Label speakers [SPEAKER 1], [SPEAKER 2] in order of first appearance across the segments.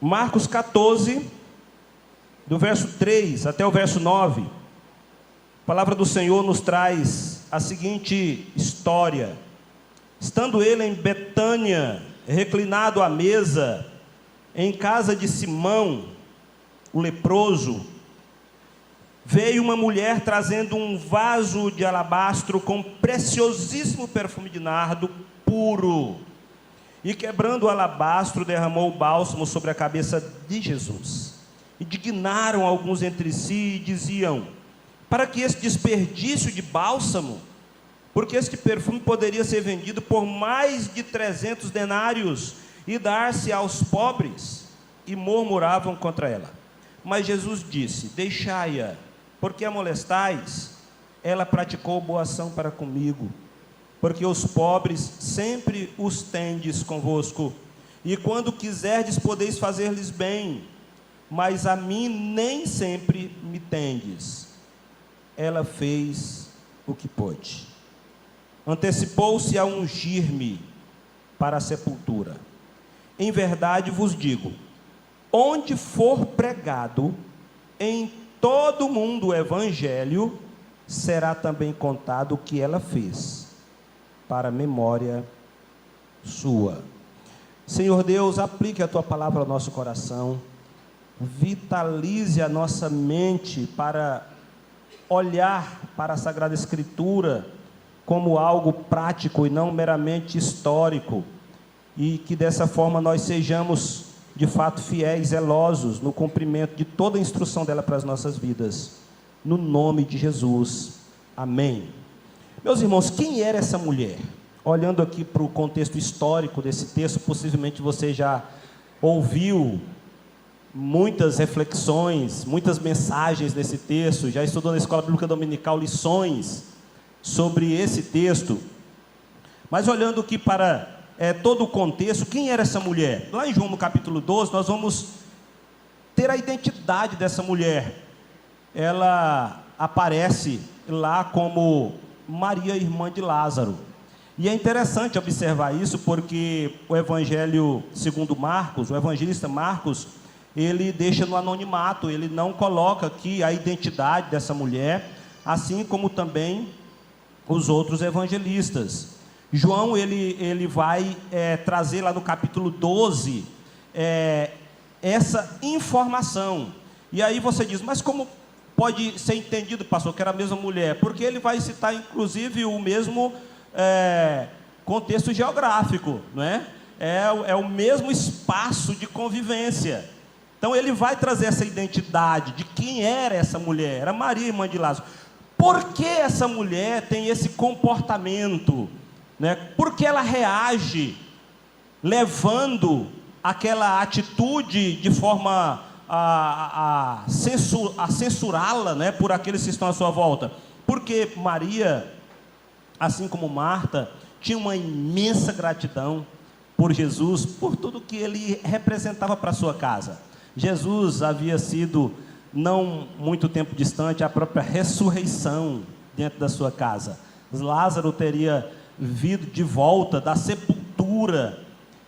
[SPEAKER 1] Marcos 14, do verso 3 até o verso 9, a palavra do Senhor nos traz a seguinte história. Estando ele em Betânia, reclinado à mesa, em casa de Simão, o leproso, veio uma mulher trazendo um vaso de alabastro com preciosíssimo perfume de nardo puro, e quebrando o alabastro, derramou o bálsamo sobre a cabeça de Jesus. Indignaram alguns entre si e diziam: para que esse desperdício de bálsamo? Porque este perfume poderia ser vendido por mais de 300 denários e dar-se aos pobres. E murmuravam contra ela. Mas Jesus disse: deixai-a, porque a molestais. Ela praticou boa ação para comigo, porque os pobres sempre os tendes convosco, e quando quiserdes podeis fazer-lhes bem, mas a mim nem sempre me tendes. Ela fez o que pôde. Antecipou-se a ungir-me para a sepultura. Em verdade vos digo, onde for pregado em todo o mundo o evangelho, será também contado o que ela fez, para a memória sua. Senhor Deus, aplique a tua palavra ao nosso coração, vitalize a nossa mente para olhar para a Sagrada Escritura como algo prático e não meramente histórico, e que dessa forma nós sejamos de fato fiéis, zelosos no cumprimento de toda a instrução dela para as nossas vidas, no nome de Jesus, amém. Meus irmãos, quem era essa mulher? Olhando aqui para o contexto histórico desse texto, possivelmente você já ouviu muitas reflexões, muitas mensagens nesse texto, já estudou na Escola Bíblica Dominical lições sobre esse texto, mas olhando aqui para todo o contexto, quem era essa mulher? Lá em João no capítulo 12, nós vamos ter a identidade dessa mulher. Ela aparece lá como Maria, irmã de Lázaro, e é interessante observar isso, porque o Evangelho segundo Marcos, o evangelista Marcos, ele deixa no anonimato, ele não coloca aqui a identidade dessa mulher, assim como também os outros evangelistas. João, ele vai trazer lá no capítulo 12, essa informação, e aí você diz, mas como pode ser entendido, pastor, que era a mesma mulher? Porque ele vai citar inclusive o mesmo contexto geográfico, não é? É o mesmo espaço de convivência. Então ele vai trazer essa identidade de quem era essa mulher. Era Maria, irmã de Lázaro. Por que essa mulher tem esse comportamento, né? Por que ela reage levando aquela atitude de forma a censurá-la, né, por aqueles que estão à sua volta? Porque Maria, assim como Marta, tinha uma imensa gratidão por Jesus, por tudo que ele representava para a sua casa. Jesus havia sido, não muito tempo distante, a própria ressurreição dentro da sua casa. Lázaro teria vindo de volta da sepultura,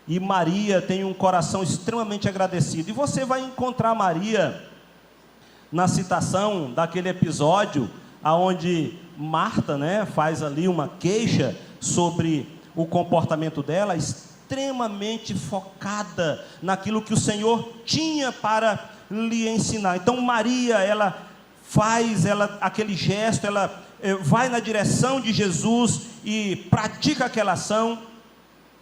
[SPEAKER 1] e Maria tem um coração extremamente agradecido. E você vai encontrar Maria na citação daquele episódio aonde Marta, né, faz ali uma queixa sobre o comportamento dela, extremamente focada naquilo que o Senhor tinha para lhe ensinar. Então Maria, ela faz aquele gesto, ela vai na direção de Jesus e pratica aquela ação,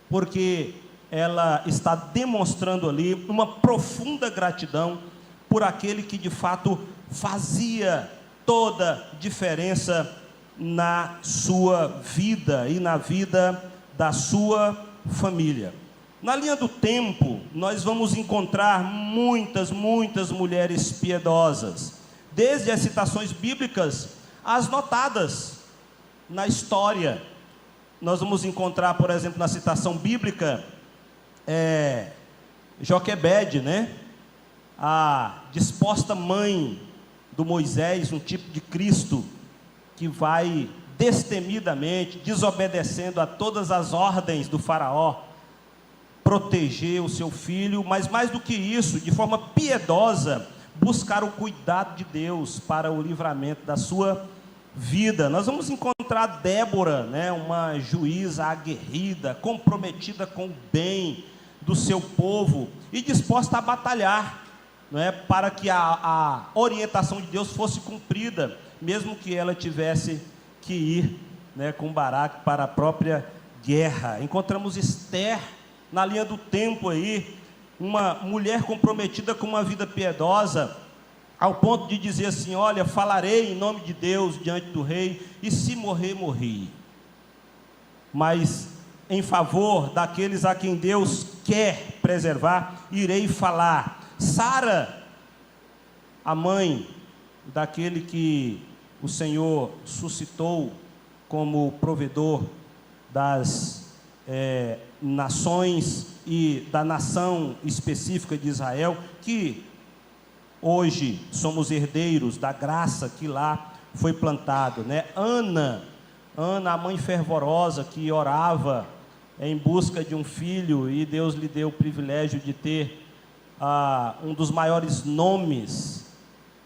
[SPEAKER 1] porque ela está demonstrando ali uma profunda gratidão por aquele que de fato fazia toda diferença na sua vida e na vida da sua família. Na linha do tempo, nós vamos encontrar muitas mulheres piedosas, desde as citações bíblicas as notadas na história. Nós vamos encontrar, por exemplo, na citação bíblica, Joquebede, né? A disposta mãe do Moisés, um tipo de Cristo, que vai destemidamente, desobedecendo a todas as ordens do faraó, proteger o seu filho, mas mais do que isso, de forma piedosa, buscar o cuidado de Deus para o livramento da sua vida. Nós vamos encontrar Débora, né, uma juíza aguerrida, comprometida com o bem do seu povo e disposta a batalhar, né, para que a orientação de Deus fosse cumprida, mesmo que ela tivesse que ir, né, com Baraque para a própria guerra. Encontramos Esther na linha do tempo aí, uma mulher comprometida com uma vida piedosa, ao ponto de dizer assim: olha, falarei em nome de Deus diante do rei, e se morrer, morri, mas em favor daqueles a quem Deus quer preservar, irei falar. Sara, a mãe daquele que o Senhor suscitou como provedor das nações e da nação específica de Israel, que hoje somos herdeiros da graça que lá foi plantado, né? Ana, a mãe fervorosa que orava em busca de um filho, e Deus lhe deu o privilégio de ter um dos maiores nomes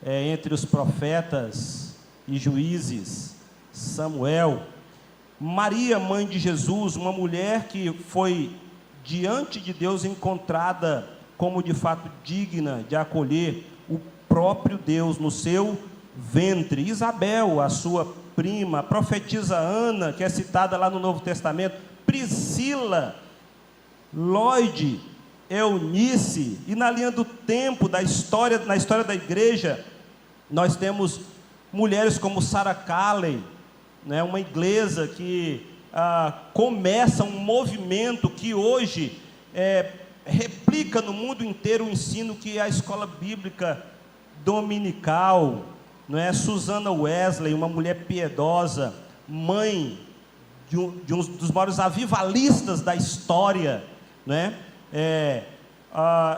[SPEAKER 1] entre os profetas e juízes, Samuel. Maria, mãe de Jesus, uma mulher que foi diante de Deus encontrada como de fato digna de acolher o próprio Deus no seu ventre. Isabel, a sua prima, a profetisa Ana, que é citada lá no Novo Testamento, Priscila, Lloyd, Eunice, e na linha do tempo, na história da igreja, nós temos mulheres como Sarah Calley, né, uma inglesa que começa um movimento que hoje replica no mundo inteiro o ensino que é a escola bíblica dominical, não é? Susana Wesley, uma mulher piedosa, mãe de um dos maiores avivalistas da história, né?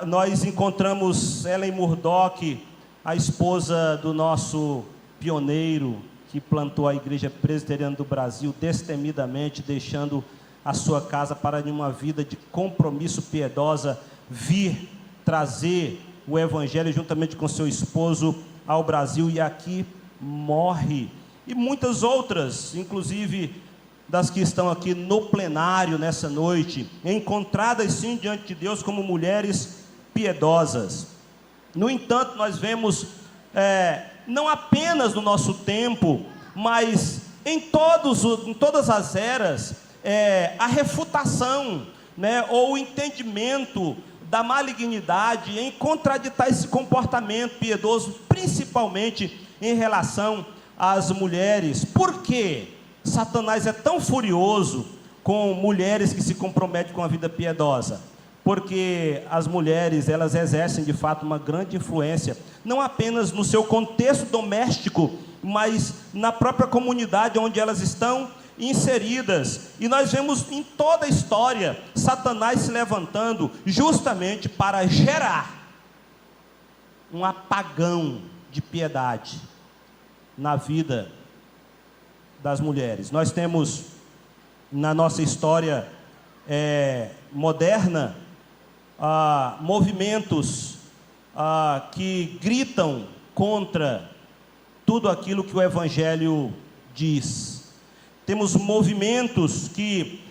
[SPEAKER 1] Nós encontramos Ellen Murdock, a esposa do nosso pioneiro que plantou a Igreja Presbiteriana do Brasil destemidamente, deixando a sua casa para uma vida de compromisso piedosa, vir trazer o Evangelho juntamente com seu esposo ao Brasil, e aqui morre. E muitas outras, inclusive das que estão aqui no plenário nessa noite, encontradas sim diante de Deus como mulheres piedosas. No entanto, nós vemos, não apenas no nosso tempo, mas em todas as eras, a refutação, né, ou o entendimento da malignidade em contraditar esse comportamento piedoso, principalmente em relação às mulheres. Por que Satanás é tão furioso com mulheres que se comprometem com a vida piedosa? Porque as mulheres, elas exercem de fato uma grande influência, não apenas no seu contexto doméstico, mas na própria comunidade onde elas estão inseridas. E nós vemos em toda a história Satanás se levantando justamente para gerar um apagão de piedade na vida das mulheres. Nós temos na nossa história moderna movimentos que gritam contra tudo aquilo que o Evangelho diz. Temos movimentos que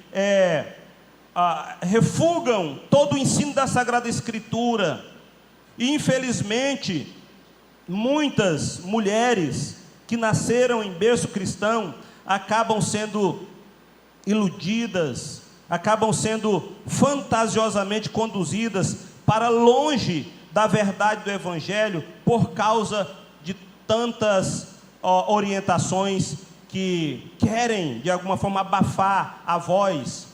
[SPEAKER 1] refugam todo o ensino da Sagrada Escritura, e infelizmente muitas mulheres que nasceram em berço cristão acabam sendo iludidas, acabam sendo fantasiosamente conduzidas para longe da verdade do Evangelho, por causa de tantas orientações que querem de alguma forma abafar a voz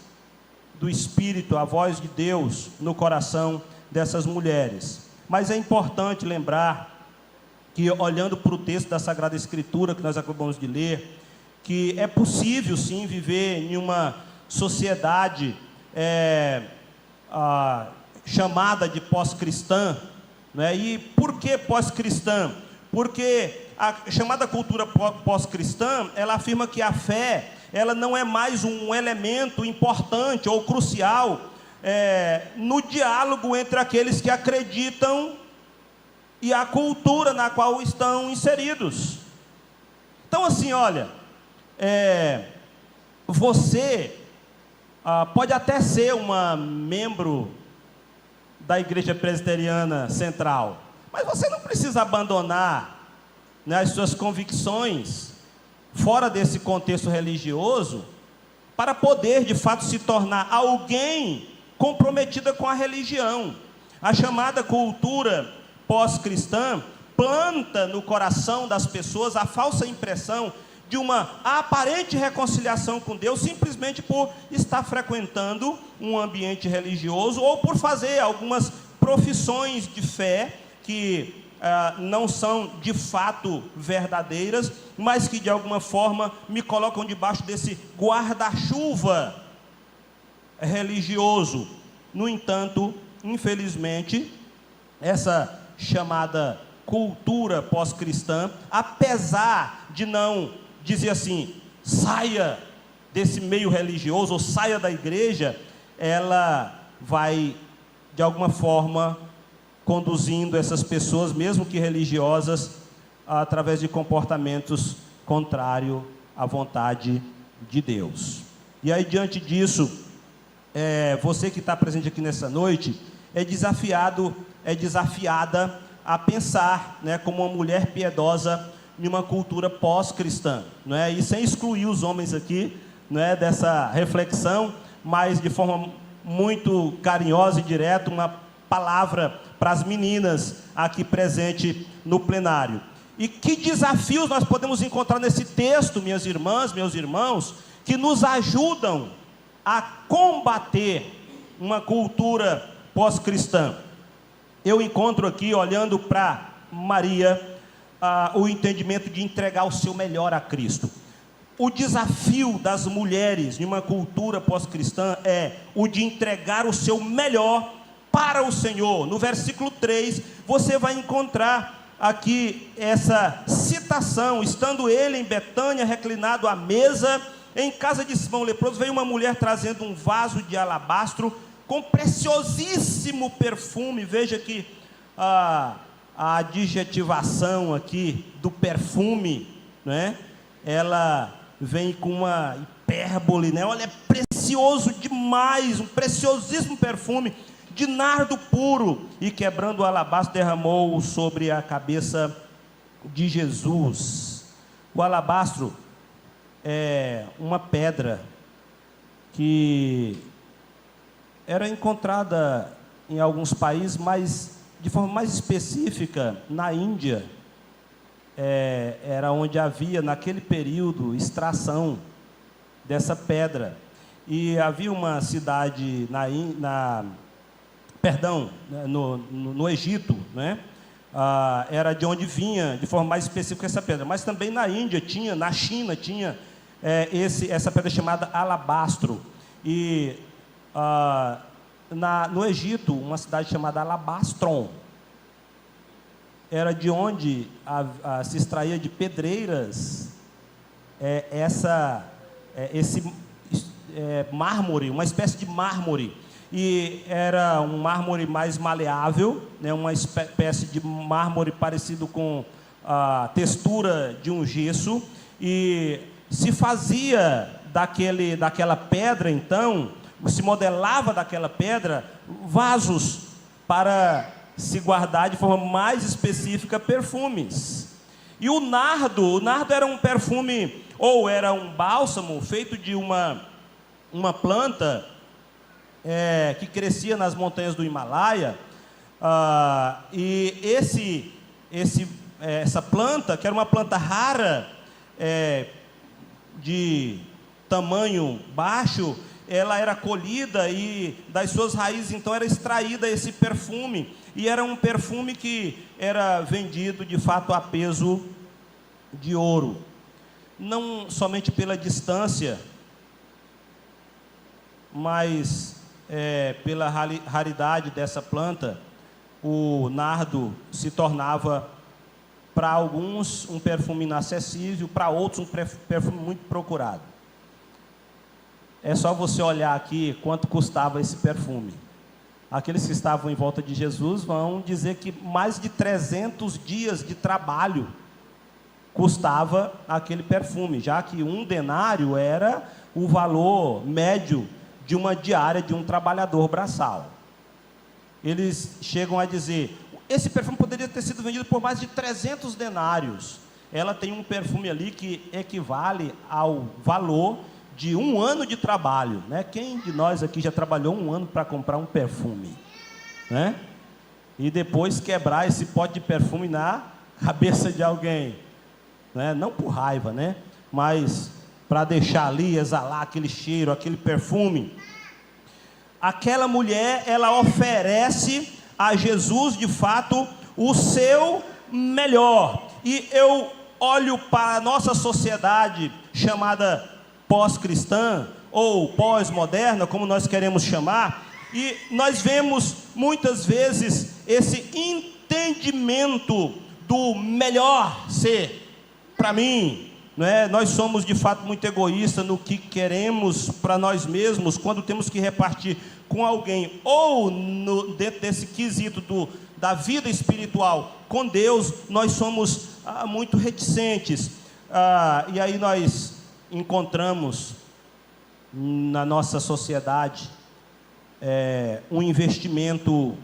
[SPEAKER 1] do Espírito, a voz de Deus no coração dessas mulheres. Mas é importante lembrar que, olhando para o texto da Sagrada Escritura que nós acabamos de ler, que é possível sim viver em uma sociedade chamada de pós-cristã, né? E por que pós-cristã? Porque a chamada cultura pós-cristã, ela afirma que a fé, ela não é mais um elemento importante ou crucial no diálogo entre aqueles que acreditam e a cultura na qual estão inseridos. Então, assim, olha, você pode até ser uma membro da Igreja Presbiteriana Central, mas você não precisa abandonar, né, as suas convicções fora desse contexto religioso para poder, de fato, se tornar alguém comprometida com a religião. A chamada cultura pós-cristã planta no coração das pessoas a falsa impressão de uma aparente reconciliação com Deus, simplesmente por estar frequentando um ambiente religioso ou por fazer algumas profissões de fé que não são de fato verdadeiras, mas que de alguma forma me colocam debaixo desse guarda-chuva religioso. No entanto, infelizmente, essa chamada cultura pós-cristã, apesar de não dizer assim, saia desse meio religioso ou saia da igreja, ela vai de alguma forma conduzindo essas pessoas, mesmo que religiosas, através de comportamentos contrários à vontade de Deus. E aí, diante disso, você que está presente aqui nessa noite, é desafiada a pensar, né, como uma mulher piedosa em uma cultura pós-cristã, não é? E sem excluir os homens aqui, não é, dessa reflexão, mas de forma muito carinhosa e direta, uma palavra para as meninas aqui presente no plenário. E que desafios nós podemos encontrar nesse texto, minhas irmãs, meus irmãos, que nos ajudam a combater uma cultura pós-cristã. Eu encontro aqui, olhando para Maria, o entendimento de entregar o seu melhor a Cristo. O desafio das mulheres em uma cultura pós-cristã é o de entregar o seu melhor para o Senhor. No versículo 3, você vai encontrar aqui essa citação: estando ele em Betânia, reclinado à mesa, em casa de Simão leproso, veio uma mulher trazendo um vaso de alabastro com preciosíssimo perfume. Veja que a adjetivação aqui do perfume, né, ela vem com uma hipérbole, né? Olha, é precioso demais, um preciosíssimo perfume de nardo puro, e quebrando o alabastro derramou sobre a cabeça de Jesus. O alabastro é uma pedra que era encontrada em alguns países, mas de forma mais específica na Índia, era onde havia naquele período extração dessa pedra. E havia uma cidade no Egito, né? Era de onde vinha de forma mais específica essa pedra, mas também na Índia tinha, na China tinha essa pedra chamada alabastro. E no Egito, uma cidade chamada Alabastron, era de onde se extraía de pedreiras esse mármore, uma espécie de mármore. E era um mármore mais maleável, né, uma espécie de mármore parecido com a textura de um gesso, e se fazia daquela pedra, então, se modelava daquela pedra vasos para se guardar de forma mais específica perfumes. E o nardo era um perfume, ou era um bálsamo feito de uma planta que crescia nas montanhas do Himalaia, e essa planta, que era uma planta rara, de tamanho baixo, ela era colhida e das suas raízes então era extraída esse perfume, e era um perfume que era vendido de fato a peso de ouro. Não somente pela distância, mas pela raridade dessa planta, o nardo se tornava, para alguns, um perfume inacessível, para outros, um perfume muito procurado. É só você olhar aqui quanto custava esse perfume. Aqueles que estavam em volta de Jesus vão dizer que mais de 300 dias de trabalho custava aquele perfume, já que um denário era o valor médio de uma diária de um trabalhador braçal. Eles chegam a dizer, esse perfume poderia ter sido vendido por mais de 300 denários. Ela tem um perfume ali que equivale ao valor de um ano de trabalho, né? Quem de nós aqui já trabalhou um ano para comprar um perfume, né? E depois quebrar esse pote de perfume na cabeça de alguém, né? Não por raiva, né? Mas para deixar ali, exalar aquele cheiro, aquele perfume. Aquela mulher, ela oferece a Jesus, de fato, o seu melhor. E eu olho para a nossa sociedade chamada pós-cristã ou pós-moderna, como nós queremos chamar, e nós vemos muitas vezes esse entendimento do melhor ser para mim, não é? Nós somos de fato muito egoístas no que queremos para nós mesmos, quando temos que repartir com alguém, ou dentro desse quesito da vida espiritual com Deus, nós somos muito reticentes, e aí nós encontramos na nossa sociedade um investimento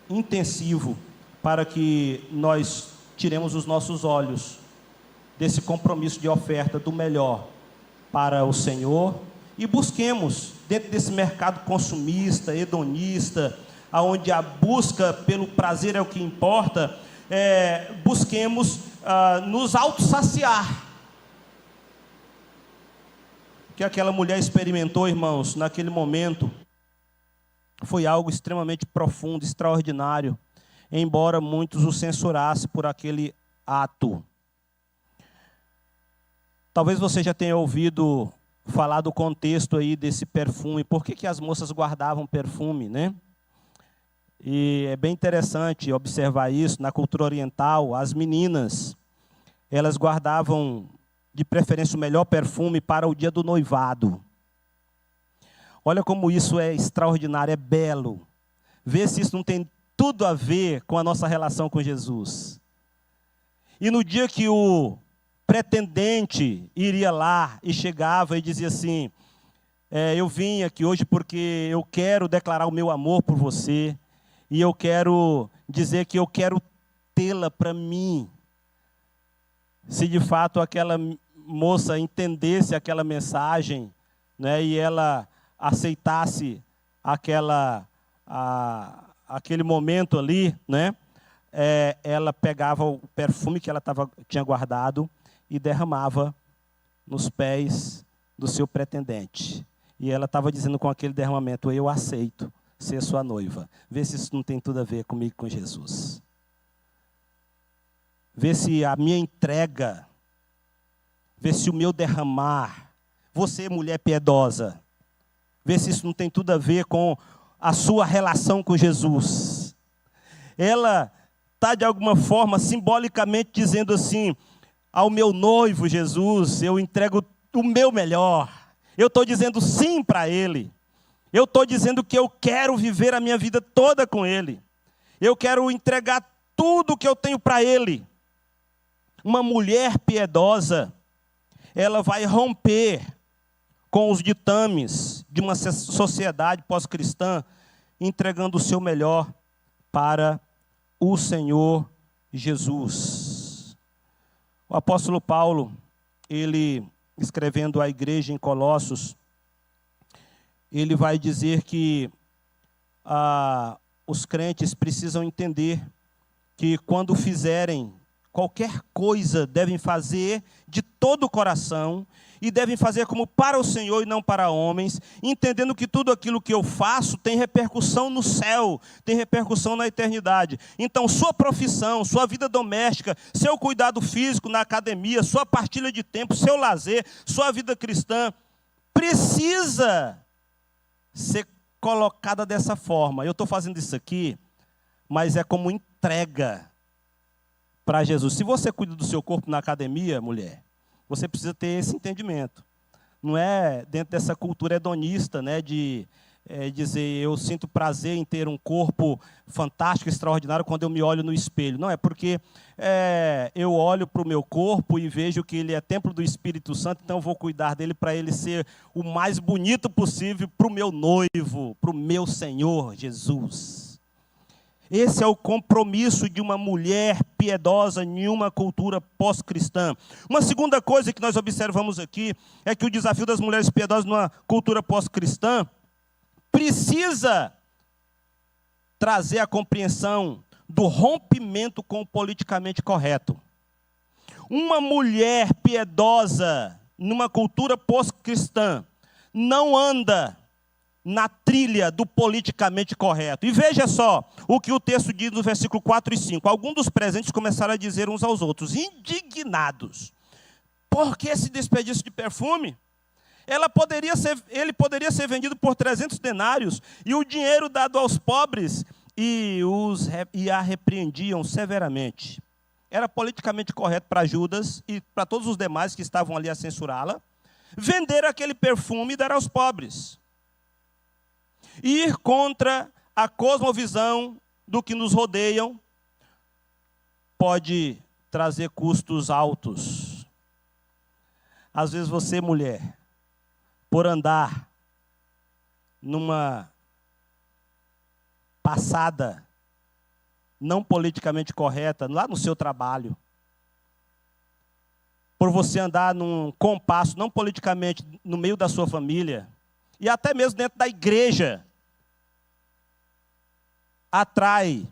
[SPEAKER 1] intensivo para que nós tiremos os nossos olhos desse compromisso de oferta do melhor para o Senhor e busquemos dentro desse mercado consumista, hedonista, onde a busca pelo prazer é o que importa, busquemos nos autossaciar. Que aquela mulher experimentou, irmãos, naquele momento, foi algo extremamente profundo, extraordinário, embora muitos o censurassem por aquele ato. Talvez você já tenha ouvido falar do contexto aí desse perfume, por que as moças guardavam perfume, né? E é bem interessante observar isso, na cultura oriental, as meninas, elas guardavam de preferência o melhor perfume para o dia do noivado. Olha como isso é extraordinário, é belo. Vê se isso não tem tudo a ver com a nossa relação com Jesus. E no dia que o pretendente iria lá e chegava e dizia assim, eu vim aqui hoje porque eu quero declarar o meu amor por você, e eu quero dizer que eu quero tê-la para mim. Se de fato aquela moça entendesse aquela mensagem, né, e ela aceitasse aquele momento ali, né, ela pegava o perfume que ela tinha guardado e derramava nos pés do seu pretendente. E ela estava dizendo com aquele derramamento, eu aceito ser sua noiva. Vê se isso não tem tudo a ver comigo, com Jesus. Vê se a minha entrega, vê se o meu derramar, você mulher piedosa, vê se isso não tem tudo a ver com a sua relação com Jesus. Ela está de alguma forma, simbolicamente dizendo assim, ao meu noivo Jesus, eu entrego o meu melhor. Eu estou dizendo sim para Ele. Eu estou dizendo que eu quero viver a minha vida toda com Ele. Eu quero entregar tudo que eu tenho para Ele. Uma mulher piedosa, ela vai romper com os ditames de uma sociedade pós-cristã, entregando o seu melhor para o Senhor Jesus. O apóstolo Paulo, ele escrevendo à igreja em Colossos, ele vai dizer que os crentes precisam entender que quando fizerem qualquer coisa, devem fazer de todo o coração, e devem fazer como para o Senhor e não para homens, entendendo que tudo aquilo que eu faço tem repercussão no céu, tem repercussão na eternidade. Então, sua profissão, sua vida doméstica, seu cuidado físico na academia, sua partilha de tempo, seu lazer, sua vida cristã, precisa ser colocada dessa forma. Eu estou fazendo isso aqui, mas é como entrega para Jesus. Se você cuida do seu corpo na academia, mulher, você precisa ter esse entendimento. não é dentro dessa cultura hedonista, né, de dizer eu sinto prazer em ter um corpo fantástico, extraordinário quando eu me olho no espelho. Não, é porque eu olho para o meu corpo e vejo que ele é templo do Espírito Santo, então eu vou cuidar dele para ele ser o mais bonito possível para o meu noivo, para o meu Senhor Jesus. Esse é o compromisso de uma mulher piedosa em uma cultura pós-cristã. Uma segunda coisa que nós observamos aqui é que o desafio das mulheres piedosas numa cultura pós-cristã precisa trazer a compreensão do rompimento com o politicamente correto. Uma mulher piedosa numa cultura pós-cristã não anda na trilha do politicamente correto. E veja só o que o texto diz no versículo 4 e 5. Alguns dos presentes começaram a dizer uns aos outros, indignados: por que esse desperdício de perfume? Ele poderia ser vendido por 300 denários e o dinheiro dado aos pobres, e a repreendiam severamente. Era politicamente correto para Judas e para todos os demais que estavam ali a censurá-la vender aquele perfume e dar aos pobres. Ir contra a cosmovisão do que nos rodeiam pode trazer custos altos. Às vezes você, mulher, por andar numa passada não politicamente correta, lá no seu trabalho, por você andar num compasso não politicamente no meio da sua família, e até mesmo dentro da igreja, atrai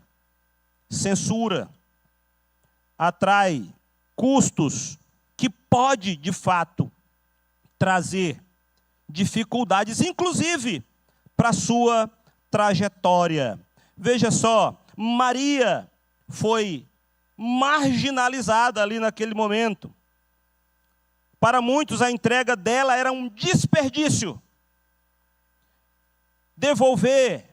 [SPEAKER 1] censura, atrai custos que pode, de fato, trazer dificuldades, inclusive, para a sua trajetória. Veja só, Maria foi marginalizada ali naquele momento. Para muitos, a entrega dela era um desperdício. Devolver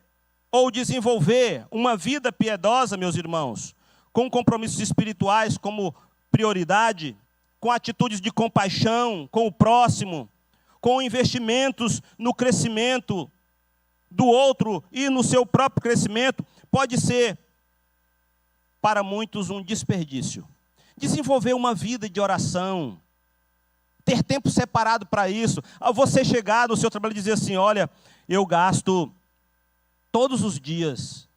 [SPEAKER 1] ou desenvolver uma vida piedosa, meus irmãos, com compromissos espirituais como prioridade, com atitudes de compaixão com o próximo, com investimentos no crescimento do outro e no seu próprio crescimento, pode ser, para muitos, um desperdício. Desenvolver uma vida de oração, ter tempo separado para isso. Ao você chegar no seu trabalho e dizer assim: olha, eu gasto todos os dias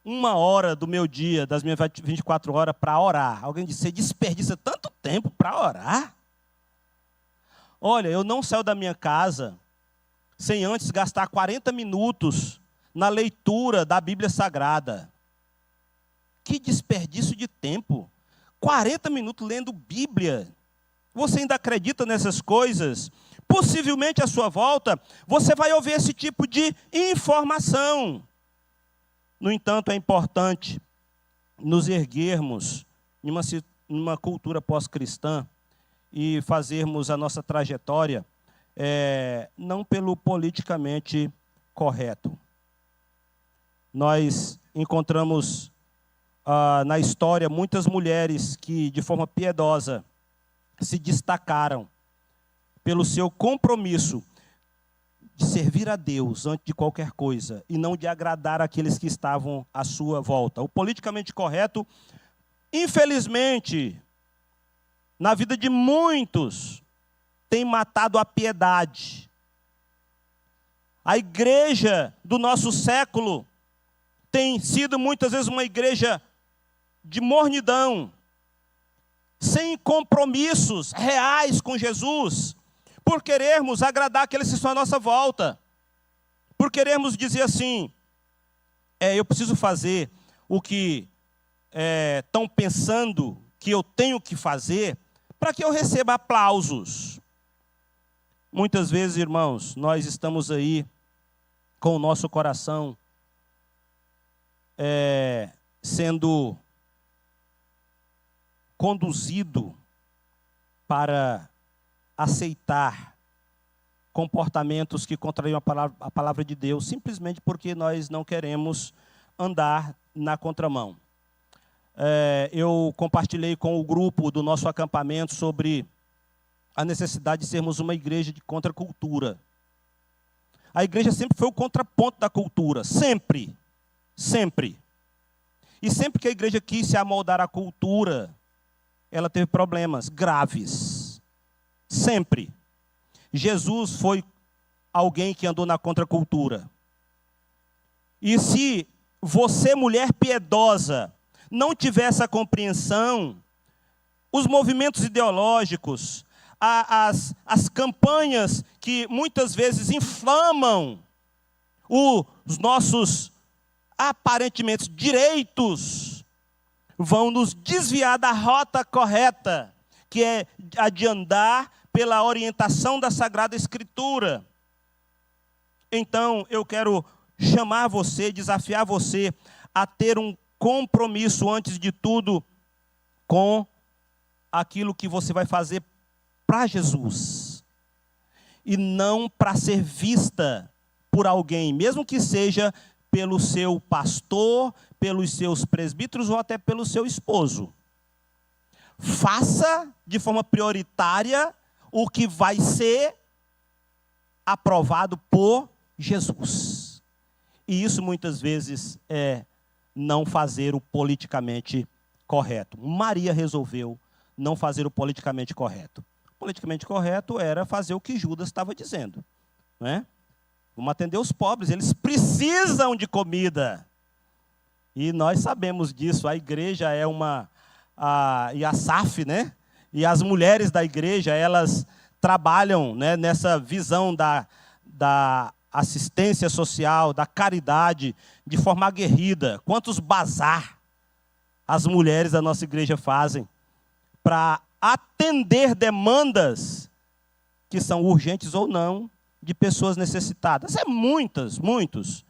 [SPEAKER 1] 1 hora do meu dia, das minhas 24 horas, para orar. Alguém disse: você desperdiça tanto tempo para orar? Olha, eu não saio da minha casa sem antes gastar 40 minutos na leitura da Bíblia Sagrada. Que desperdício de tempo! 40 minutos lendo Bíblia. Você ainda acredita nessas coisas? Possivelmente à sua volta, você vai ouvir esse tipo de informação. No entanto, é importante nos erguermos numa cultura pós-cristã e fazermos a nossa trajetória não pelo politicamente correto. Nós encontramos na história muitas mulheres que, de forma piedosa, se destacaram pelo seu compromisso de servir a Deus antes de qualquer coisa e não de agradar aqueles que estavam à sua volta. O politicamente correto, infelizmente, na vida de muitos, tem matado a piedade. A igreja do nosso século tem sido muitas vezes uma igreja de mornidão, sem compromissos reais com Jesus, por querermos agradar aqueles que estão à nossa volta, por querermos dizer assim: eu preciso fazer o que estão pensando que eu tenho que fazer, para que eu receba aplausos. Muitas vezes, irmãos, nós estamos aí com o nosso coração sendo conduzido para aceitar comportamentos que contrariam a palavra de Deus, simplesmente porque nós não queremos andar na contramão. Eu compartilhei com o grupo do nosso acampamento sobre a necessidade de sermos uma igreja de contracultura. A igreja sempre foi o contraponto da cultura, sempre, sempre. E sempre que a igreja quis se amoldar à cultura, ela teve problemas graves, sempre. Jesus foi alguém que andou na contracultura. E se você, mulher piedosa, não tiver essa compreensão, os movimentos ideológicos, as campanhas que muitas vezes inflamam os nossos aparentemente direitos, vão nos desviar da rota correta, que é a de andar pela orientação da Sagrada Escritura. Então, eu quero chamar você, desafiar você a ter um compromisso, antes de tudo, com aquilo que você vai fazer para Jesus. E não para ser vista por alguém, mesmo que seja pelo seu pastor, pelos seus presbíteros ou até pelo seu esposo. Faça de forma prioritária o que vai ser aprovado por Jesus. E isso muitas vezes é não fazer o politicamente correto. Maria resolveu não fazer o politicamente correto. O politicamente correto era fazer o que Judas estava dizendo, não é? Vamos atender os pobres, eles precisam de comida. E nós sabemos disso, a igreja é e a SAF, né? E as mulheres da igreja, elas trabalham, né, nessa visão da assistência social, da caridade, de forma aguerrida. Quantos bazar as mulheres da nossa igreja fazem para atender demandas que são urgentes ou não, de pessoas necessitadas. Muitos.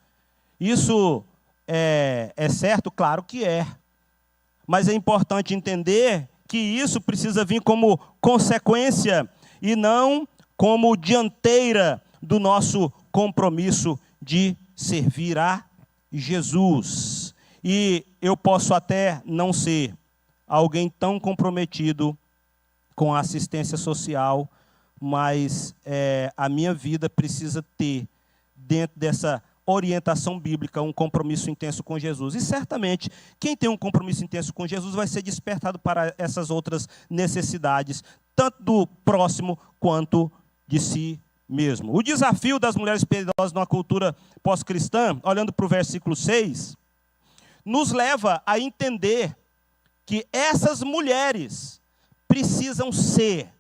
[SPEAKER 1] Isso é certo? Claro que é. Mas é importante entender que isso precisa vir como consequência e não como dianteira do nosso compromisso de servir a Jesus. E eu posso até não ser alguém tão comprometido com a assistência social, mas a minha vida precisa ter, dentro dessa orientação bíblica, um compromisso intenso com Jesus. E certamente, quem tem um compromisso intenso com Jesus vai ser despertado para essas outras necessidades, tanto do próximo quanto de si mesmo. O desafio das mulheres piedosas numa cultura pós-cristã, olhando para o versículo 6, nos leva a entender que essas mulheres precisam ser,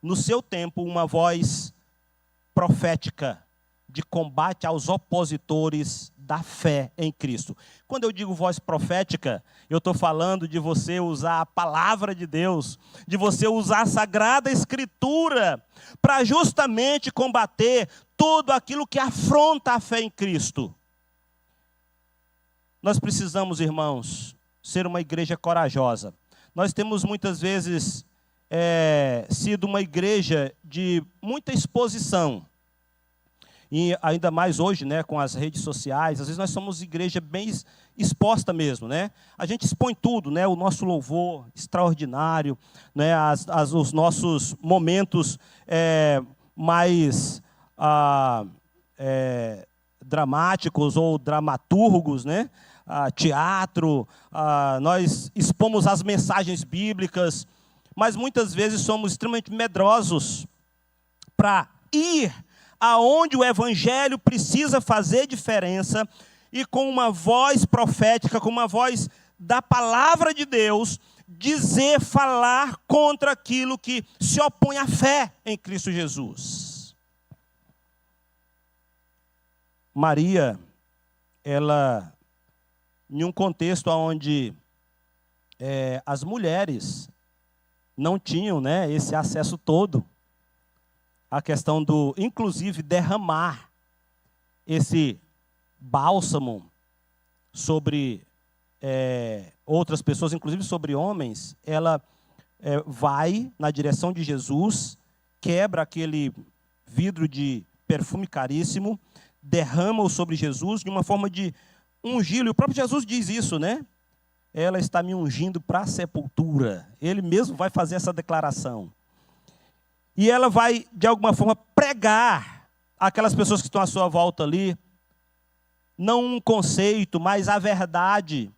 [SPEAKER 1] no seu tempo, uma voz profética de combate aos opositores da fé em Cristo. Quando eu digo voz profética, eu estou falando de você usar a palavra de Deus, de você usar a Sagrada Escritura para justamente combater tudo aquilo que afronta a fé em Cristo. Nós precisamos, irmãos, ser uma igreja corajosa. Nós temos muitas vezes sido uma igreja de muita exposição. E ainda mais hoje, né, com as redes sociais, às vezes nós somos igreja bem exposta mesmo, né? A gente expõe tudo, né? O nosso louvor extraordinário, né? Os nossos momentos mais dramáticos ou dramaturgos, né? Teatro, nós expomos as mensagens bíblicas, mas muitas vezes somos extremamente medrosos para ir aonde o evangelho precisa fazer diferença e com uma voz profética, com uma voz da palavra de Deus, falar contra aquilo que se opõe à fé em Cristo Jesus. Maria, ela, em um contexto onde as mulheres não tinham, né, esse acesso todo, a questão do, inclusive, derramar esse bálsamo sobre outras pessoas, inclusive sobre homens, ela vai na direção de Jesus, quebra aquele vidro de perfume caríssimo, derrama-o sobre Jesus de uma forma de ungí-lo. E o próprio Jesus diz isso, né? Ela está me ungindo para a sepultura. Ele mesmo vai fazer essa declaração. E ela vai, de alguma forma, pregar àquelas pessoas que estão à sua volta ali, não um conceito, mas a verdade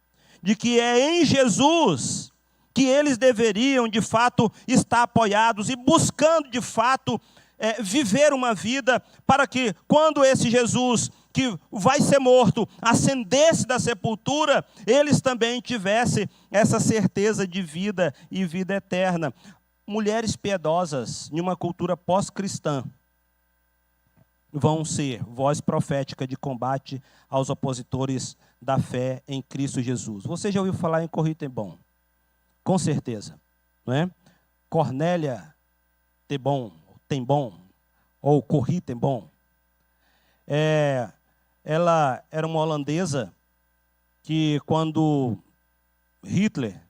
[SPEAKER 1] de que é em Jesus que eles deveriam, de fato, estar apoiados e buscando, de fato, viver uma vida para que, quando esse Jesus que vai ser morto ascendesse da sepultura, eles também tivessem essa certeza de vida e vida eterna. Mulheres piedosas, em uma cultura pós-cristã, vão ser voz profética de combate aos opositores da fé em Cristo Jesus. Você já ouviu falar em Corrie ten Boom? Com certeza, não é? Cornélia ten Boom, ou Corrie ten Boom. Ela era uma holandesa que, quando Hitler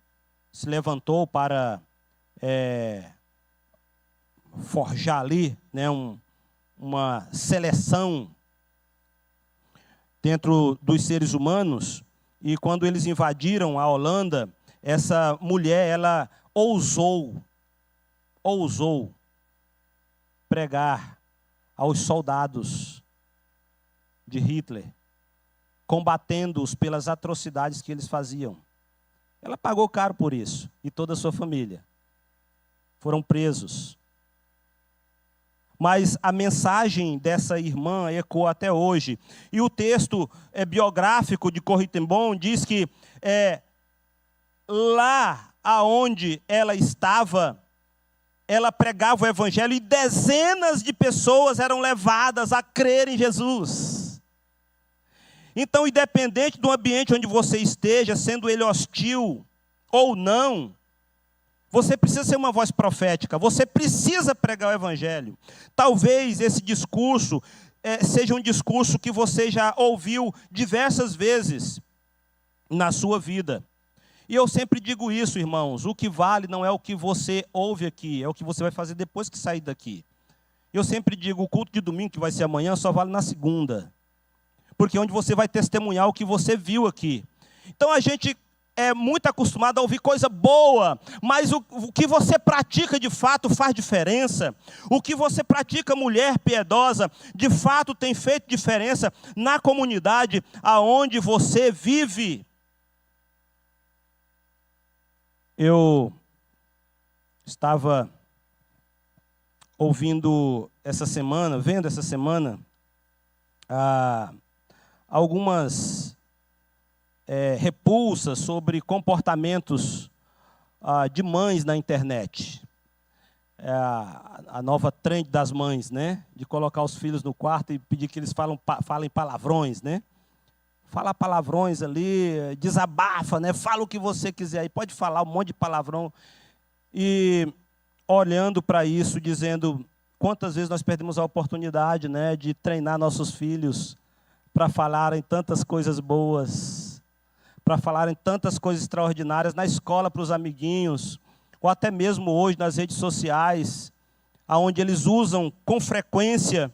[SPEAKER 1] se levantou para forjar ali, né, uma seleção dentro dos seres humanos, e quando eles invadiram a Holanda, essa mulher, ela ousou pregar aos soldados de Hitler, combatendo-os pelas atrocidades que eles faziam. Ela pagou caro por isso, e toda a sua família. Foram presos. Mas a mensagem dessa irmã ecoa até hoje. E o texto biográfico de Corrie ten Boom diz que lá aonde ela estava, ela pregava o evangelho e dezenas de pessoas eram levadas a crer em Jesus. Então, independente do ambiente onde você esteja, sendo ele hostil ou não, você precisa ser uma voz profética, você precisa pregar o evangelho. Talvez esse discurso seja um discurso que você já ouviu diversas vezes na sua vida. E eu sempre digo isso, irmãos, o que vale não é o que você ouve aqui, é o que você vai fazer depois que sair daqui. Eu sempre digo, o culto de domingo, que vai ser amanhã, só vale na segunda. Porque é onde você vai testemunhar o que você viu aqui. Então a gente é muito acostumado a ouvir coisa boa, mas o que você pratica de fato faz diferença. O que você pratica, mulher piedosa, de fato tem feito diferença na comunidade aonde você vive. Eu estava vendo essa semana, algumas repulsas sobre comportamentos de mães na internet. A nova trend das mães, né? De colocar os filhos no quarto e pedir que eles falem palavrões, né? Fala palavrões ali, desabafa, né? Fala o que você quiser aí, pode falar um monte de palavrão. E olhando para isso, dizendo quantas vezes nós perdemos a oportunidade, né, de treinar nossos filhos para falarem tantas coisas boas, para falarem tantas coisas extraordinárias na escola para os amiguinhos, ou até mesmo hoje nas redes sociais, onde eles usam com frequência.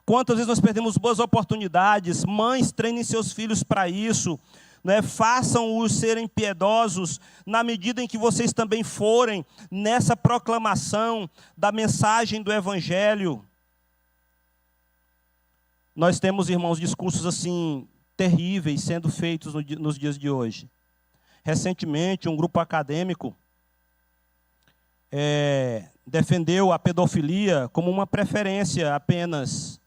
[SPEAKER 1] Quantas vezes nós perdemos boas oportunidades? Mães, treinem seus filhos para isso, né? Façam-os serem piedosos na medida em que vocês também forem nessa proclamação da mensagem do Evangelho. Nós temos, irmãos, discursos assim terríveis sendo feitos nos dias de hoje. Recentemente, um grupo acadêmico defendeu a pedofilia como uma preferência apenas,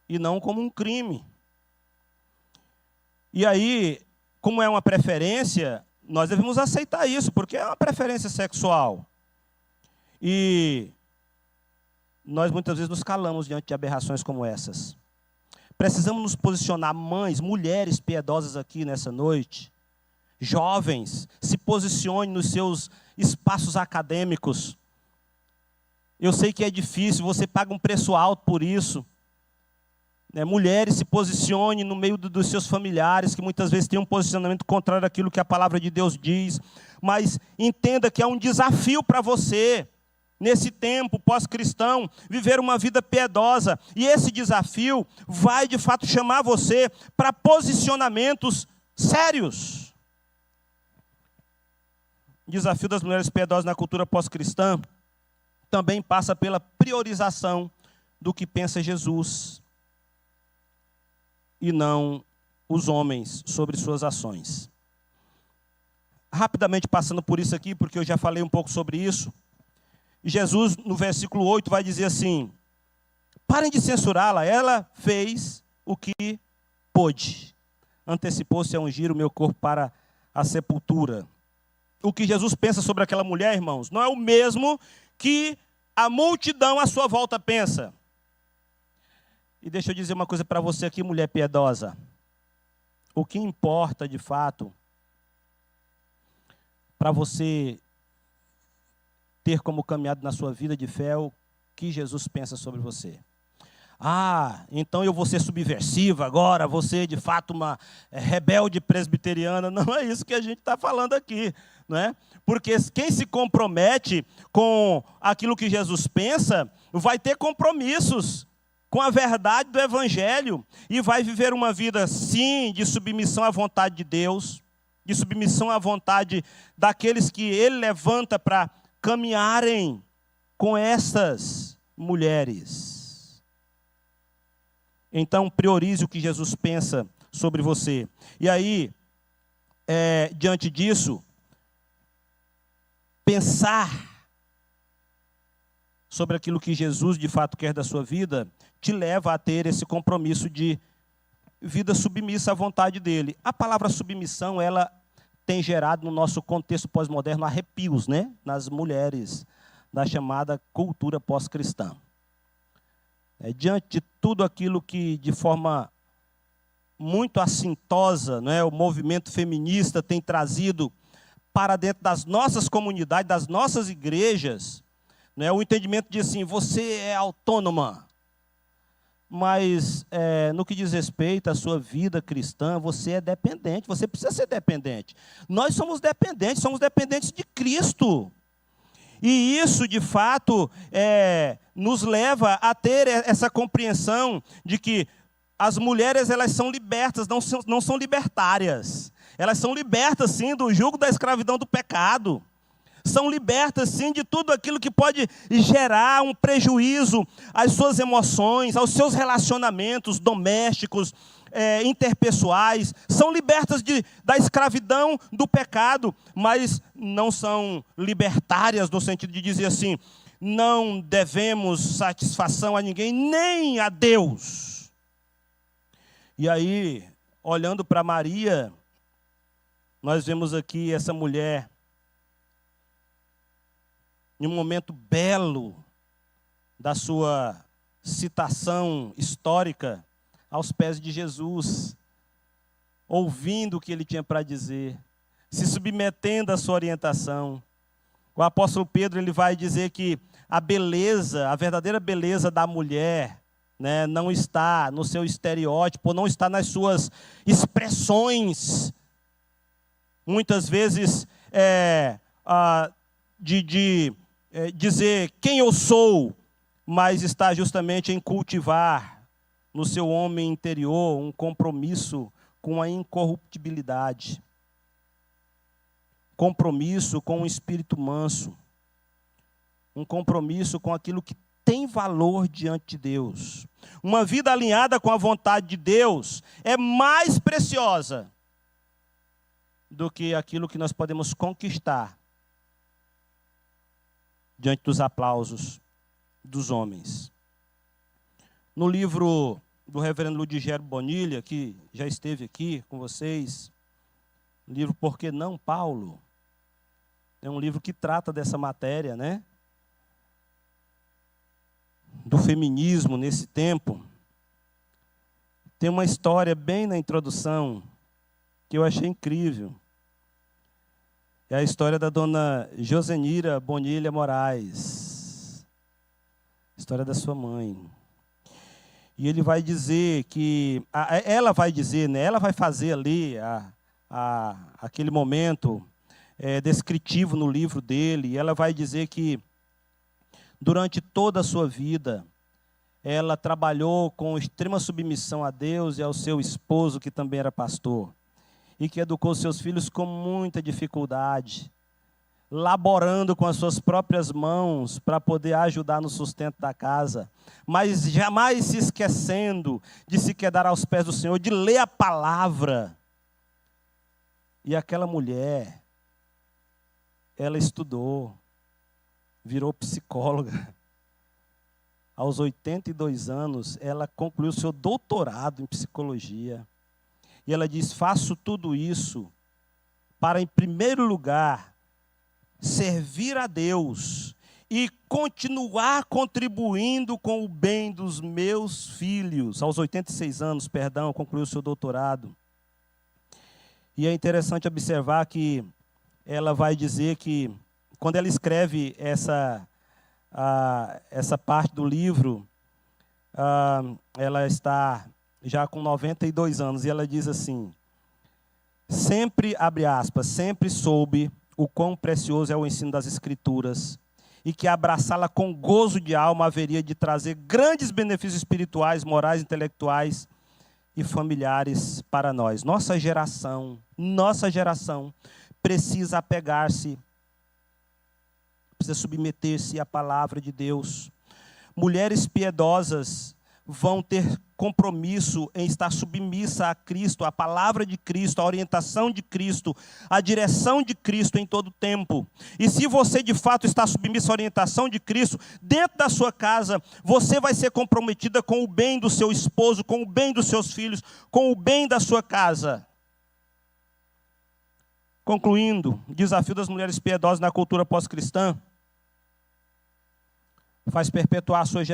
[SPEAKER 1] e não como um crime. E aí, como é uma preferência, nós devemos aceitar isso, porque é uma preferência sexual. E nós muitas vezes nos calamos diante de aberrações como essas. Precisamos nos posicionar, mães, mulheres piedosas aqui nessa noite, jovens, se posicione nos seus espaços acadêmicos. Eu sei que é difícil, você paga um preço alto por isso. Mulheres, se posicione no meio dos seus familiares, que muitas vezes têm um posicionamento contrário àquilo que a palavra de Deus diz. Mas entenda que é um desafio para você, nesse tempo pós-cristão, viver uma vida piedosa. E esse desafio vai, de fato, chamar você para posicionamentos sérios. O desafio das mulheres piedosas na cultura pós-cristã também passa pela priorização do que pensa Jesus e não os homens sobre suas ações. Rapidamente passando por isso aqui, porque eu já falei um pouco sobre isso. Jesus, no versículo 8, vai dizer assim: parem de censurá-la, ela fez o que pôde. Antecipou-se a ungir o meu corpo para a sepultura. O que Jesus pensa sobre aquela mulher, irmãos, não é o mesmo que a multidão à sua volta pensa. E deixa eu dizer uma coisa para você aqui, mulher piedosa. O que importa, de fato, para você ter como caminhado na sua vida de fé o que Jesus pensa sobre você. Ah, então eu vou ser subversiva agora, vou ser de fato uma rebelde presbiteriana. Não é isso que a gente está falando aqui, não é? Porque quem se compromete com aquilo que Jesus pensa, vai ter compromissos com a verdade do Evangelho e vai viver uma vida, sim, de submissão à vontade de Deus, de submissão à vontade daqueles que Ele levanta para caminharem com essas mulheres. Então, priorize o que Jesus pensa sobre você. E aí, diante disso, pensar sobre aquilo que Jesus de fato quer da sua vida, te leva a ter esse compromisso de vida submissa à vontade dele. A palavra submissão, ela tem gerado no nosso contexto pós-moderno arrepios, né? Nas mulheres da chamada cultura pós-cristã. Diante de tudo aquilo que, de forma muito assintosa, né, o movimento feminista tem trazido para dentro das nossas comunidades, das nossas igrejas, né, o entendimento de assim, você é autônoma, mas no que diz respeito à sua vida cristã, você é dependente, você precisa ser dependente. Nós somos dependentes de Cristo. E isso, de fato, nos leva a ter essa compreensão de que as mulheres, elas são libertas, não são libertárias. Elas são libertas, sim, do jugo da escravidão do pecado. São libertas, sim, de tudo aquilo que pode gerar um prejuízo às suas emoções, aos seus relacionamentos domésticos, interpessoais. São libertas da escravidão do pecado, mas não são libertárias no sentido de dizer assim, não devemos satisfação a ninguém, nem a Deus. E aí, olhando para Maria, nós vemos aqui essa mulher em um momento belo da sua citação histórica aos pés de Jesus, ouvindo o que ele tinha para dizer, se submetendo à sua orientação. O apóstolo Pedro, ele vai dizer que a beleza, a verdadeira beleza da mulher, né, não está no seu estereótipo, não está nas suas expressões, muitas vezes dizer quem eu sou, mas está justamente em cultivar no seu homem interior um compromisso com a incorruptibilidade, compromisso com um espírito manso, um compromisso com aquilo que tem valor diante de Deus. Uma vida alinhada com a vontade de Deus é mais preciosa do que aquilo que nós podemos conquistar diante dos aplausos dos homens. No livro do reverendo Ludigero Bonilha, que já esteve aqui com vocês, o livro Por que Não, Paulo? É um livro que trata dessa matéria, né? Do feminismo nesse tempo. Tem uma história bem na introdução que eu achei incrível. É a história da dona Josenira Bonilha Moraes. História da sua mãe. E ele vai dizer que... ela vai dizer, né? Ela vai fazer ali aquele momento descritivo no livro dele. E ela vai dizer que durante toda a sua vida, ela trabalhou com extrema submissão a Deus e ao seu esposo, que também era pastor, e que educou seus filhos com muita dificuldade, laborando com as suas próprias mãos para poder ajudar no sustento da casa, mas jamais se esquecendo de se quedar aos pés do Senhor, de ler a palavra. E aquela mulher, ela estudou, virou psicóloga. Aos 82 anos, ela concluiu seu doutorado em psicologia. E ela diz: faço tudo isso para, em primeiro lugar, servir a Deus e continuar contribuindo com o bem dos meus filhos. Aos 86 anos, concluiu seu doutorado. E é interessante observar que ela vai dizer que, quando ela escreve essa parte do livro, ela está já com 92 anos, e ela diz assim: sempre, abre aspas, sempre soube o quão precioso é o ensino das Escrituras, e que abraçá-la com gozo de alma haveria de trazer grandes benefícios espirituais, morais, intelectuais e familiares para nós. Nossa geração precisa apegar-se, precisa submeter-se à palavra de Deus. Mulheres piedosas vão ter compromisso em estar submissa a Cristo, à palavra de Cristo, à orientação de Cristo, à direção de Cristo em todo o tempo. E se você de fato está submissa à orientação de Cristo, dentro da sua casa, você vai ser comprometida com o bem do seu esposo, com o bem dos seus filhos, com o bem da sua casa. Concluindo, o desafio das mulheres piedosas na cultura pós-cristã faz perpetuar suas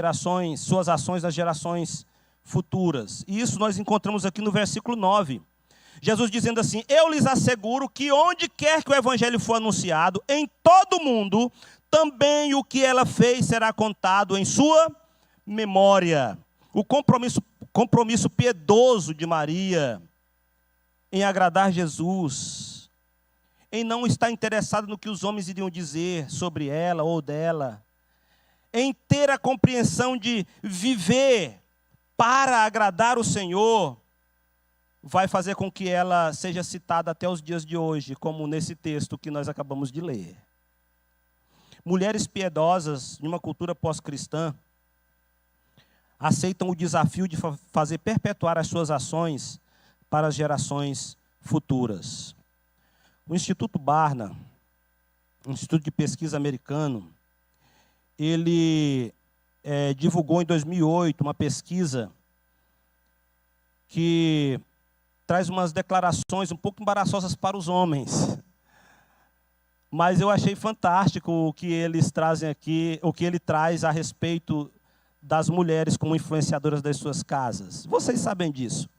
[SPEAKER 1] ações nas gerações futuras. E isso nós encontramos aqui no versículo 9. Jesus dizendo assim: eu lhes asseguro que onde quer que o evangelho for anunciado, em todo o mundo, também o que ela fez será contado em sua memória. O compromisso piedoso de Maria em agradar Jesus, em não estar interessado no que os homens iriam dizer sobre ela ou dela, em ter a compreensão de viver para agradar o Senhor, vai fazer com que ela seja citada até os dias de hoje, como nesse texto que nós acabamos de ler. Mulheres piedosas, em uma cultura pós-cristã, aceitam o desafio de fazer perpetuar as suas ações para as gerações futuras. O Instituto Barna, um instituto de pesquisa americano, ele divulgou em 2008 uma pesquisa que traz umas declarações um pouco embaraçosas para os homens. Mas eu achei fantástico o que eles trazem aqui, o que ele traz a respeito das mulheres como influenciadoras das suas casas. Vocês sabem disso,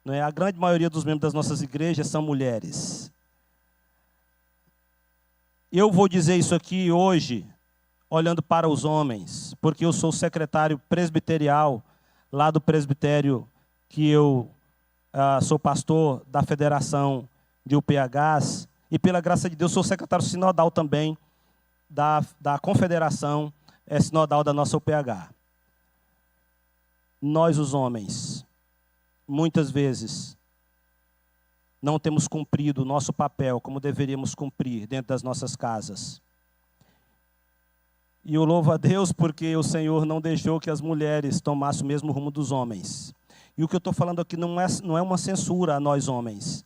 [SPEAKER 1] não é? A grande maioria dos membros das nossas igrejas são mulheres. Eu vou dizer isso aqui hoje, olhando para os homens, porque eu sou secretário presbiterial lá do presbitério que eu sou pastor da Federação de UPHs, e pela graça de Deus sou secretário sinodal também da Confederação Sinodal da nossa UPH. Nós, os homens, muitas vezes não temos cumprido o nosso papel como deveríamos cumprir dentro das nossas casas. E eu louvo a Deus porque o Senhor não deixou que as mulheres tomassem o mesmo rumo dos homens. E o que eu estou falando aqui não é uma censura a nós homens.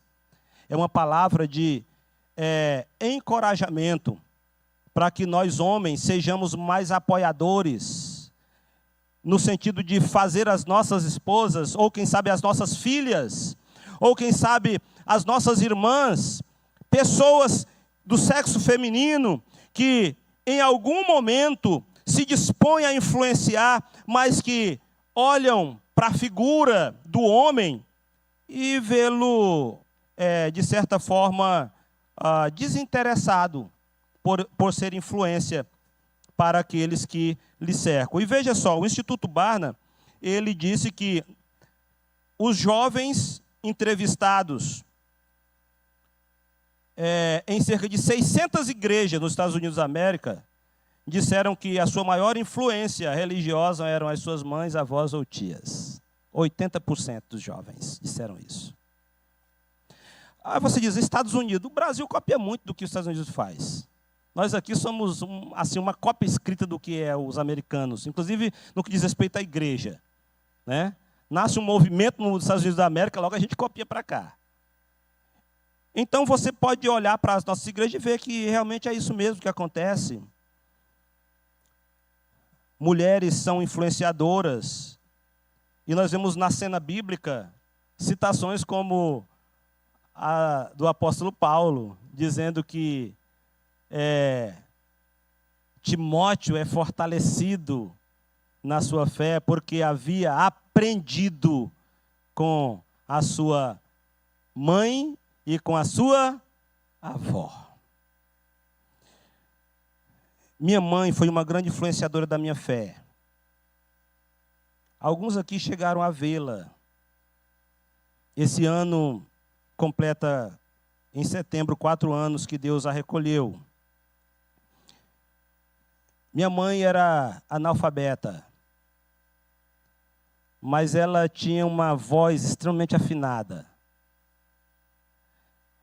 [SPEAKER 1] É uma palavra de encorajamento para que nós homens sejamos mais apoiadores, no sentido de fazer as nossas esposas, ou quem sabe as nossas filhas, ou quem sabe as nossas irmãs, pessoas do sexo feminino que em algum momento se dispõem a influenciar, mas que olham para a figura do homem e vê-lo, de certa forma, desinteressado por ser influência para aqueles que lhe cercam. E veja só, o Instituto Barna, ele disse que os jovens entrevistados em cerca de 600 igrejas nos Estados Unidos da América, disseram que a sua maior influência religiosa eram as suas mães, avós ou tias. 80% dos jovens disseram isso. Aí você diz, Estados Unidos, o Brasil copia muito do que os Estados Unidos faz. Nós aqui somos assim, uma cópia escrita do que é os americanos, inclusive no que diz respeito à igreja, né? Nasce um movimento nos Estados Unidos da América, logo a gente copia para cá. Então você pode olhar para as nossas igrejas e ver que realmente é isso mesmo que acontece. Mulheres são influenciadoras. E nós vemos na cena bíblica citações como a do apóstolo Paulo, dizendo que Timóteo é fortalecido na sua fé porque havia aprendido com a sua mãe e com a sua avó. Minha mãe foi uma grande influenciadora da minha fé. Alguns aqui chegaram a vê-la. Esse ano completa, em setembro, 4 anos que Deus a recolheu. Minha mãe era analfabeta, mas ela tinha uma voz extremamente afinada.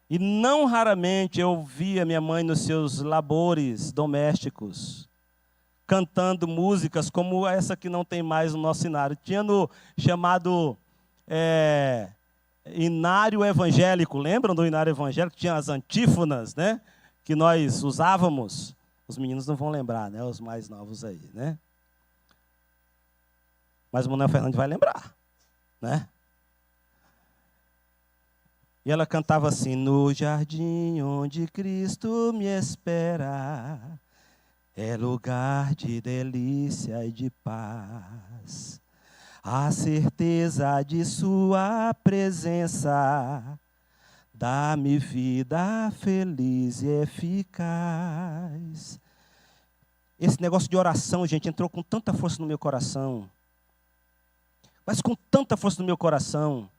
[SPEAKER 1] E não raramente eu via minha mãe nos seus labores domésticos, cantando músicas como essa que não tem mais no nosso cenário. Tinha no chamado Inário Evangélico, lembram do Inário Evangélico? Tinha as antífonas, né? Que nós usávamos. Os meninos não vão lembrar, né? Os mais novos aí, né? Mas o Manuel Fernandes vai lembrar, né? E ela cantava assim: no jardim onde Cristo me espera, é lugar de delícia e de paz. A certeza de sua presença dá-me vida feliz e eficaz. Esse negócio de oração, gente, entrou com tanta força no meu coração. Mas com tanta força no meu coração.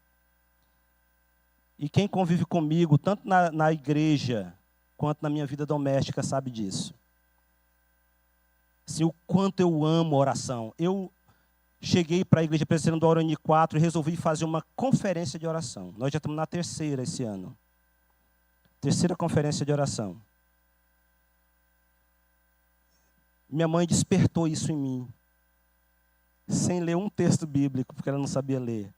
[SPEAKER 1] E quem convive comigo, tanto na igreja, quanto na minha vida doméstica, sabe disso. Assim, o quanto eu amo oração. Eu cheguei para a Igreja Presbiteriana do Aurani 4 e resolvi fazer uma conferência de oração. Nós já estamos na 3ª esse ano. 3ª conferência de oração. Minha mãe despertou isso em mim. Sem ler um texto bíblico, porque ela não sabia ler.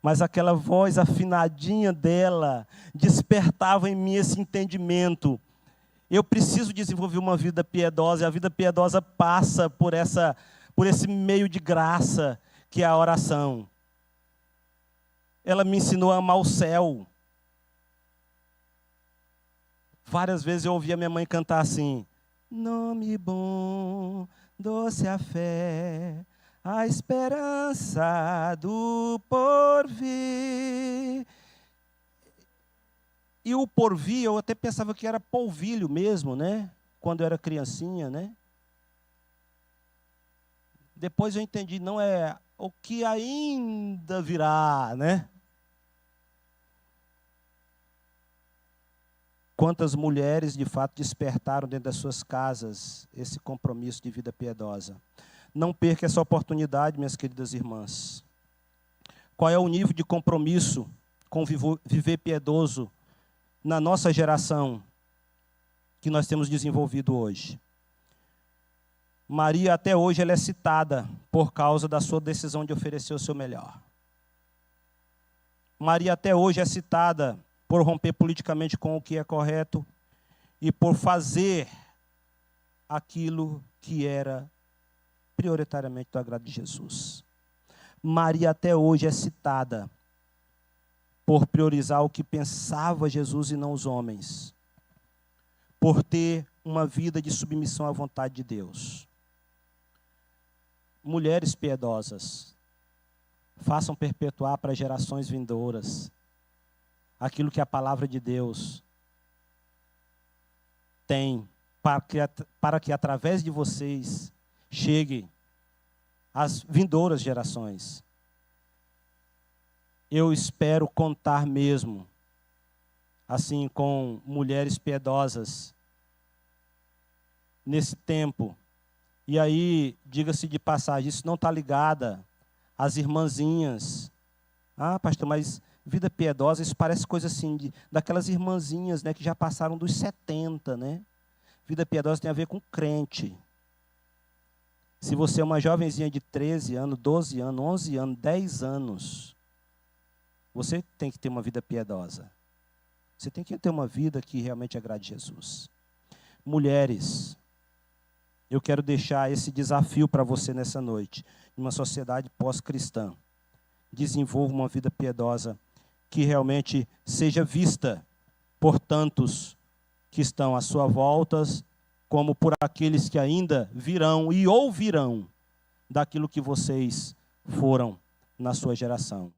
[SPEAKER 1] Mas aquela voz afinadinha dela despertava em mim esse entendimento. Eu preciso desenvolver uma vida piedosa, e a vida piedosa passa por esse meio de graça que é a oração. Ela me ensinou a amar o céu. Várias vezes eu ouvia minha mãe cantar assim: nome bom, doce a fé, a esperança do porvir. E o porvir, eu até pensava que era polvilho mesmo, né? Quando eu era criancinha, né? Depois eu entendi, não é o que ainda virá, né? Quantas mulheres, de fato, despertaram dentro das suas casas esse compromisso de vida piedosa. Não perca essa oportunidade, minhas queridas irmãs. Qual é o nível de compromisso com viver piedoso na nossa geração que nós temos desenvolvido hoje? Maria, até hoje, ela é citada por causa da sua decisão de oferecer o seu melhor. Maria, até hoje, é citada por romper politicamente com o que é correto e por fazer aquilo que era prioritariamente do agrado de Jesus. Maria, até hoje, é citada por priorizar o que pensava Jesus e não os homens, por ter uma vida de submissão à vontade de Deus. Mulheres piedosas, façam perpetuar para gerações vindouras aquilo que a palavra de Deus tem, para que através de vocês chegue às vindouras gerações. Eu espero contar mesmo, assim, com mulheres piedosas nesse tempo. E aí, diga-se de passagem, isso não está ligada às irmãzinhas. Ah, pastor, mas vida piedosa, isso parece coisa assim, daquelas irmãzinhas, né, que já passaram dos 70, né? Vida piedosa tem a ver com crente. Se você é uma jovenzinha de 13 anos, 12 anos, 11 anos, 10 anos, você tem que ter uma vida piedosa. Você tem que ter uma vida que realmente agrade Jesus. Mulheres, eu quero deixar esse desafio para você nessa noite. Em uma sociedade pós-cristã, desenvolva uma vida piedosa que realmente seja vista por tantos que estão à sua volta, como por aqueles que ainda virão e ouvirão daquilo que vocês foram na sua geração.